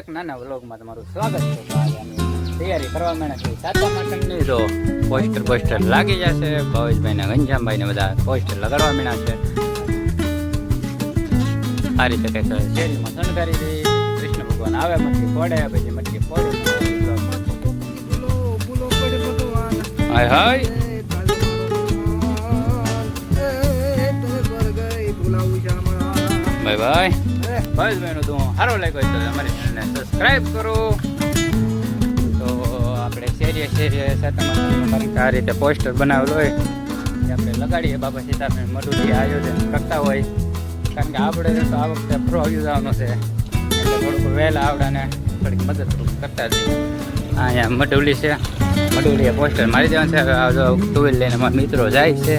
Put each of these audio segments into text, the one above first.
એક નાના વ્લોગમાં તમારું સ્વાગત છે. તો આજે અમે તૈયારી કરવા માંડ્યા છીએ સાતમા માસની. તો પોસ્ટર લાગી જશે. ભવેશભાઈ ને ઘનશ્યામભાઈ ને બધા પોસ્ટર લગાડવા માંડ્યા છે. આ રીતે કંઈક શેરીમાં શણગારી દઈ. કૃષ્ણ ભગવાન આવે મટકી ફોડે, પછી મટકી ફોડે. હાય હાય બાય બાય. ભવેશભાઈનો તો સારો લાગ્યો તો અમારી ચેનલને સબસ્ક્રાઈબ કરો. તો આપણે શેરીએ આ રીતે પોસ્ટર બનાવેલું હોય એ આપણે લગાડીએ. બાબા સીતારામ મઢુલી આયોજન કરતા હોય, કારણ કે આપણે તો આ વખતે પ્રો યુઝ છે એટલે થોડુંક વહેલા આવડાને થોડીક મદદરૂપ કરતા જઈએ. અહીંયા મઢુલી છે, મઢુલીએ પોસ્ટર મારી દેવાનું છે. ટુ વ્હીલ લઈને અમારા મિત્રો જાય છે.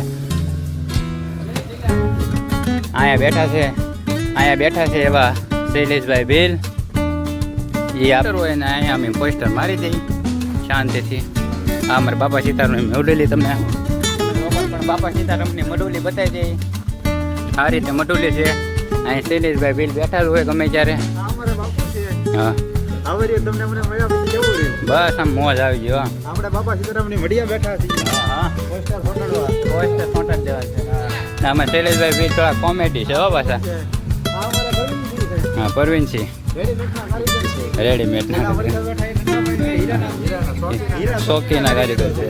અહીંયા બેઠા છે એવા શૈલેષભાઈ ભીલ. એ આપર હોય ને અહીંયા અમે પોસ્ટર મારી દઈ શાંતિથી. આ અમારે બાપા સીતારામની મઢુલી તમને પણ બાપા સીતારામની મઢુલી બતાવી દઈ. આ રીતે મઢુલી છે. અહીં શૈલેષભાઈ ભીલ બેઠા હોય ગમે ત્યારે. હા બસ આમ મોજ આવી ગયો. આપણે બાપા સીતારામની મઢિયા બેઠા છીએ. હા પોસ્ટર ફોટા દેવા છે. આમાં શૈલેષભાઈ ભીલ થોડા કોમેડી છે હો પાછા. હા પરવીનસિંહ રેડીમેડ શોખીના કારીગર છે.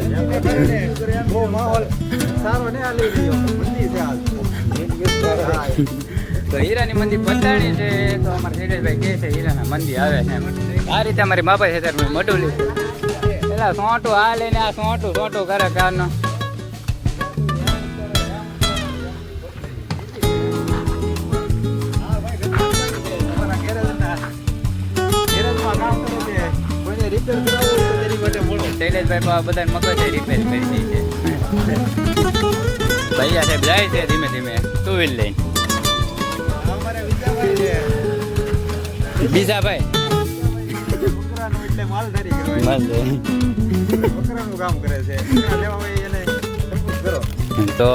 તો હીરાની મંદી પતાણી છે. તો અમારા શૈલેષભાઈ કહે છે હીરાના મંદી આવે છે. આ રીતે અમારી બાપા છે ત્યારે મઢુલી છે. પેલા સોંટું આ લઈને આ સોંટું કરે કારનો. શૈલેષભાઈ બધા મગજ રિપેર કરી દે છે. ભૈયા સાહેબ જાય છે ધીમે ધીમે ટુ વ્હીલ લઈને. બીજા ભાઈ તો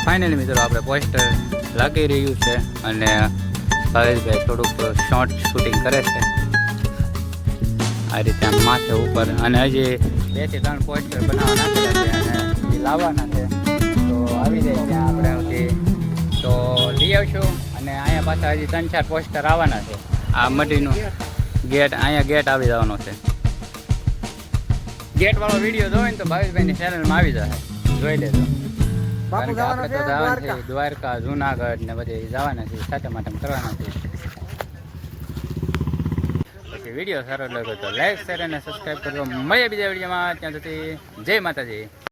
ફાઇનલી મિત્રો આપણે પોસ્ટર લાગી રહ્યું છે અને ભાવેશભાઈ થોડુંક શોર્ટ શૂટિંગ કરે છે આ રીતે આમ માથે ઉપર. અને હજી 2 થી 3 પોસ્ટર બનાવવા નાખેલા છે અને એ લાવવાના છે. તો આવી જાય ત્યાં આપણે હજી તો લઈ આવશું. અને અહીંયા પાછા હજી 3-4 પોસ્ટર આવવાના છે. આ મઢીનું ગેટ, અહીંયા ગેટ આવી જવાનો છે. ગેટવાળો વિડીયો જોવે ને તો ભાવેશભાઈની ચેનલમાં આવી જશે, જોઈ લેજો. કારણ કે આપણે તો જવાના છે દ્વારકા, જુનાગઢ ને બધે જવાના છે, સાતમ આઠમ કરવાના છે. પછી વિડીયો સારો લાગ્યો તો લાઈક, શેર અને સબસ્ક્રાઈબ કરજો. મળીએ બીજા વિડીયોમાં. ત્યાં સુધી જય માતાજી.